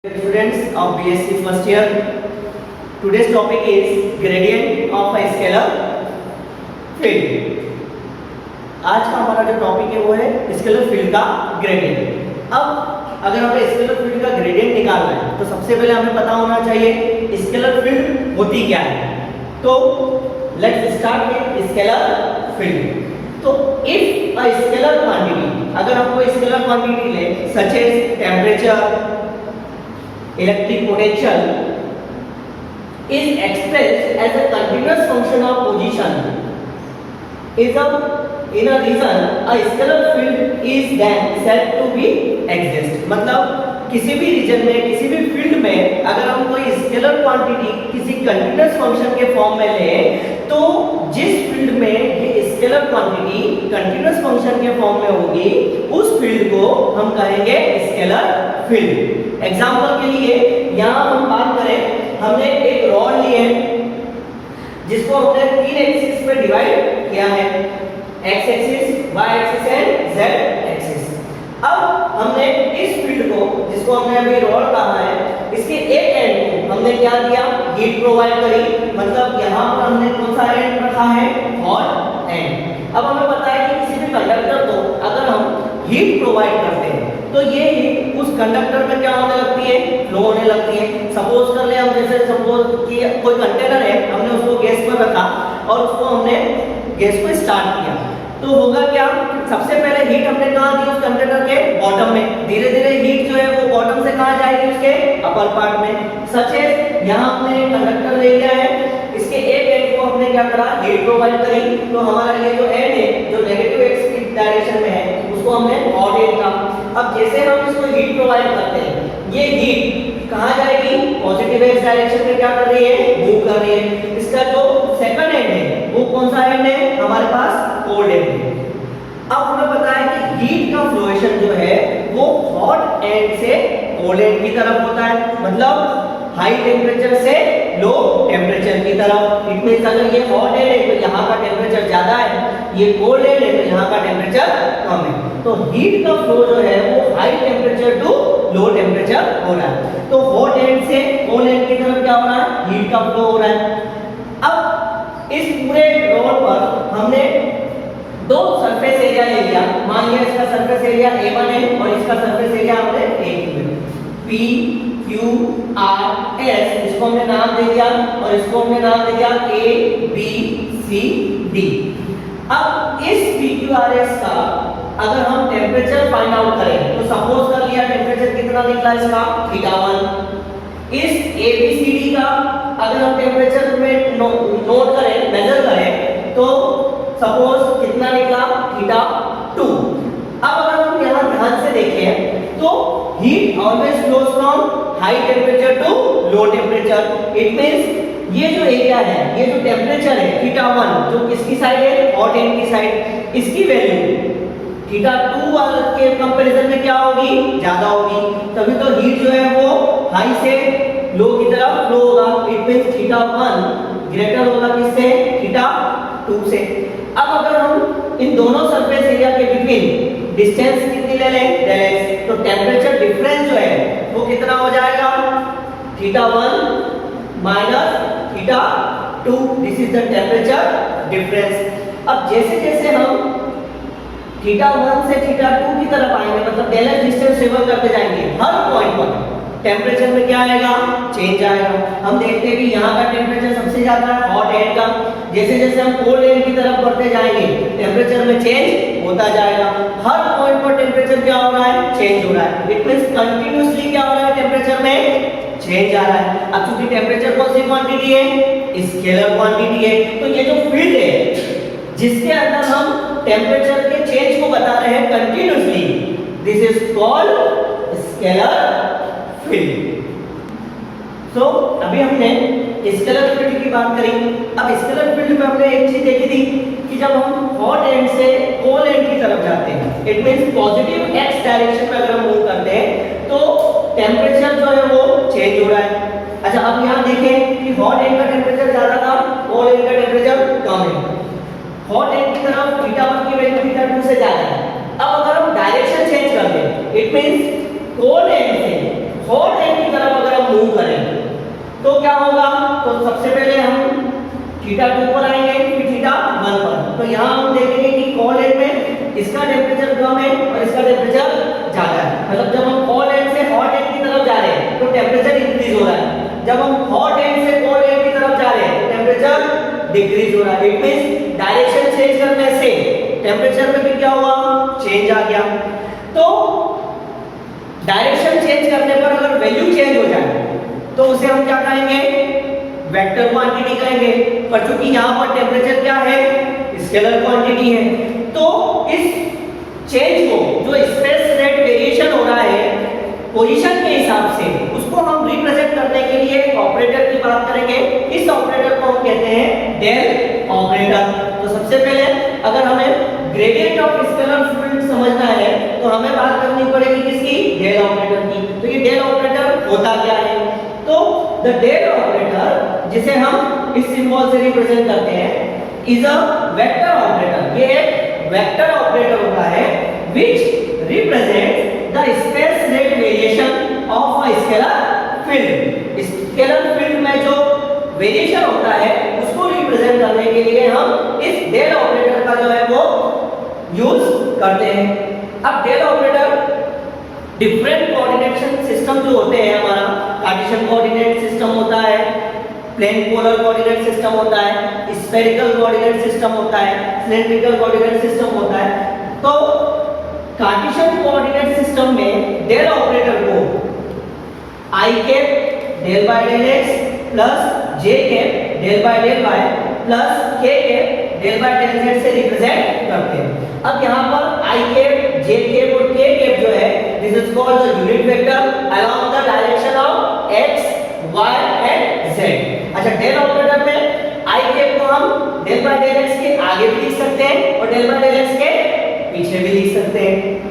Students of BSc first year, today's topic is gradient of a scalar field. आज का हमारा जो topic है वो है स्केलर फील्ड का ग्रेडियंट। अब अगर हमें स्केलर फील्ड का ग्रेडियंट निकालना है तो सबसे पहले हमें पता होना चाहिए स्केलर फील्ड होती क्या है। तो let's start with scalar field. तो इफ अ स्केलर क्वांटिटी, अगर हम कोई स्केलर क्वांटिटी ले such as temperature, electric potential is expressed as a continuous function of position in a region, a scalar field is then said to be exist। मतलब किसी भी reason में, किसी भी फील्ड में अगर हम कोई स्केलर क्वांटिटी किसी कंटीन्यूअस फंक्शन के फॉर्म में लें तो जिस फील्ड में ये स्केलर क्वांटिटी कंटीन्यूअस फंक्शन के फॉर्म में होगी उस फील्ड को हम कहेंगे स्केलर फील्ड। एग्जांपल के लिए यहाँ हम बात करें, हमने एक रॉड ली है जिसको हमने तीन एक्सिस पे डिवाइड किया है, x axis, y axis and z axis. अब हमने इस फील्ड को, जिसको हमने अभी रॉड कहा है, इसके एक एंड को हमने क्या दिया, हीट प्रोवाइड करी। मतलब यहाँ पर हमने कौन सा एंड रखा है, हॉट एंड। अब हमें पता है कि किसी भी कंडक्टर को अगर हम हीट प्रोवाइड करते हैं तो ये हीट उस कंडक्टर में क्या होने लगती है, फ्लो होने लगती है। सपोज कर ले हम, जैसे सपोज कि कोई कंटेनर है, हमने उसको गैस पर रखा और उसको हमने गैस को स्टार्ट किया तो होगा क्या, सबसे पहले हीट हमने कहाँ दी, उस कंटेनर के बॉटम में। धीरे धीरे हीट जो है वो बॉटम से कहाँ जाएगी, उसके अपर पार्ट में। सच है यहाँ हमने कंडक्टर ले लिया है, इसके एक एंड को हमने क्या करा, हीट प्रोवाइड करी। तो हमारा ये जो एंड है जो नेगेटिव एक्स की डायरेक्शन में है उसको हमने हॉट एंड कहा। अब जैसे हम इसको हीट प्रोवाइड करते हैं, ये हीट कहाँ जाएगी, पॉजिटिव एक्स डायरेक्शन में क्या कर रही है, मूव कर रही है। इसका जो सेकंड एंड है वो कौन सा एंड है, हमारे पास कोल्ड एंड है। अब हमें पता है कि हीट का फ्लोएशन जो है वो हॉट एंड से कोल्ड एंड की तरफ होता है, मतलब हाई टेम्परेचर से लो टेम्परेचर की तरफ। इट मींस अगर ये हॉट एंड है तो यहाँ का टेम्परेचर ज्यादा है, ये कोल्ड एंड है तो यहाँ का टेम्परेचर कम है। तो हीट का फ्लो जो है वो high temperature to low temperature हो रहा है। तो हॉट एंड से कोल्ड एंड की तरफ क्या हो रहा है, हीट का फ्लो हो रहा है। अब इस पूरे रॉड पर हमने दो सरफेस एरिया ले लिया। मान लिया इसका सरफेस एरिया A1 है और इसका सरफेस एरिया हमने A2 है। P Q R S, इसको हमने नाम दे दिया और इसको हमने नाम दे दिया A B C D। अब इस P Q R S का अगर हम टेम्परेचर फाइंड आउट करें तो सपोज कर लिया टेम्परेचर कितना निकला इसका, θ1। इस A B C D का अगर हम टेम्परेचर में नोट करें, मेजर करें तो सपोज कितना निकला, θ2। अब अगर हम यहाँ ध्यान से देखें तो heat always flows from high temperature to low temperature. It means ये जो एरिया है, ये जो टेम्परेचर है θ1 जो किसकी साइड है, हॉट एंड की साइड, इसकी वैल्यू θ2 वाले के कंपैरिजन में क्या होगी, ज्यादा होगी। तभी तो हीट जो है वो हाई से लो की तरफ फ्लो होगा। इट मींस θ1 ग्रेटर होगा किससे, θ2 से। अब अगर हम इन दोनों सरफेस एरिया के बिटवीन डिस्टेंस कितनी ले लें, डेल एक्स, तो टेम्परेचर डिफरेंस जो है वो कितना हो जाएगा, θ1 minus θ2। This is the temperature difference. अब जैसे जैसे हम θ1 से θ2 की तरफ आएंगे, मतलब डेल एक्स डिस्टेंस ट्रेवल करते जाएंगे, हर पॉइंट पर टेम्परेचर में क्या आएगा, चेंज आएगा। हम देखते हैं कि यहाँ का टेम्परेचर सबसे ज्यादा है हॉट एंड का। जैसे जैसे हम कोल्ड एंड की तरफ बढ़ते जाएंगे टेम्परेचर में चेंज होता जाएगा। हर पॉइंट पर टेम्परेचर क्या हो रहा है, चेंज हो रहा है। इट मींस कंटीन्यूअसली क्या हो रहा है, टेम्परेचर में चेंज आ रहा है। अब चूंकि टेम्परेचर कौन सी क्वांटिटी है, स्केलर क्वांटिटी है, तो ये जो फील्ड है जिसके अंदर हम टेम्परेचर के चेंज को बता रहे हैं continuously, this is called scalar field. तो अभी हमने स्केलर फील्ड की बात करी। अब स्केलर फील्ड में हमने एक चीज देखी थी कि जब हम हॉट एंड से कोल्ड एंड की तरफ जाते हैं, it means positive x direction में अगर हम मूव करते हैं तो टेम्परेचर जो है वो चेंज हो रहा है। अच्छा अब यहाँ देखें कि हॉट एंड का टेम्परेचर ज्यादा था, कोल्ड एंड का टेम्परेचर कम है। हॉट एंड की तरफ θ1 की वैल्यू θ2 से ज्यादा है। अब अगर हम डायरेक्शन चेंज कर दें, इट मींस कोल्ड एंड से हॉट एंड की तरफ अगर हम मूव करें तो क्या होगा, तो सबसे पहले हम थीटा 2 पर आएंगे, फिर थीटा 1 पर। तो यहाँ हम देखेंगे कि कोल्ड एंड में इसका टेम्परेचर कम है और इसका टेम्परेचर ज्यादा है। मतलब जब हम कोल्ड एंड से हॉट एंड की तरफ जा रहे हैं तो टेम्परेचर इंक्रीज हो रहा है, जब हम हॉट एंड से कोल्ड एंड की तरफ जा रहे हैं तो टेम्परेचर डिक्रीज हो रहा है। इट मींस डायरेक्शन चेंज करने से टेम्परेचर में भी क्या हुआ, चेंज आ गया। तो डायरेक्शन चेंज करने पर अगर वैल्यू चेंज हो जाए तो उसे हम क्या कहेंगे, वेक्टर क्वांटिटी कहेंगे। पर चूंकि यहाँ पर टेम्परेचर क्या है, स्केलर क्वांटिटी है, तो इस चेंज को जो स्पेस रेट वेरिएशन हो रहा है पोजीशन के हिसाब से, उसको हम रिप्रेजेंट करने के लिए एक ऑपरेटर की बात करेंगे। इस ऑपरेटर को हम कहते हैं डेल ऑपरेटर। तो सबसे पहले अगर हमें ग्रेडियंट ऑफ स्केलर फील्ड समझना है तो हमें बात करनी पड़ेगी किसकी, डेल ऑपरेटर की। तो ये डेल ऑपरेटर होता क्या है, तो द डेल ऑपरेटर जिसे हम इस सिंबल से रिप्रेजेंट करते हैं इज अ वेक्टर ऑपरेटर। ये एक वेक्टर ऑपरेटर होता है which represents the space rate variation of a scalar field. Scalar field में जो वेरिएशन होता है उसको रिप्रेजेंट करने के लिए हम इस डेल ऑपरेटर का जो है वो यूज करते हैं। अब del operator different coordination system जो होते हैं, हमारा कार्टेशियन कोऑर्डिनेट सिस्टम होता है, प्लेन पोलर कोऑर्डिनेट सिस्टम होता है, स्फेरिकल कोऑर्डिनेट सिस्टम होता है, सिलेंड्रिकल कोऑर्डिनेट सिस्टम होता है। तो कार्टेशियन कोऑर्डिनेट सिस्टम में डेल ऑपरेटर को i cap del by del x plus j cap del by del y plus k cap del by del z से represent करते हैं। अब यहाँ पर i कैप, j कैप और k कैप जो है this is called the unit vector along the direction of x, y and z। अच्छा, डेल ऑपरेटर में i कैप को हम डेल बाय डेल x के आगे भी लिख सकते हैं और डेल बाय डेल x के पीछे भी लिख सकते हैं।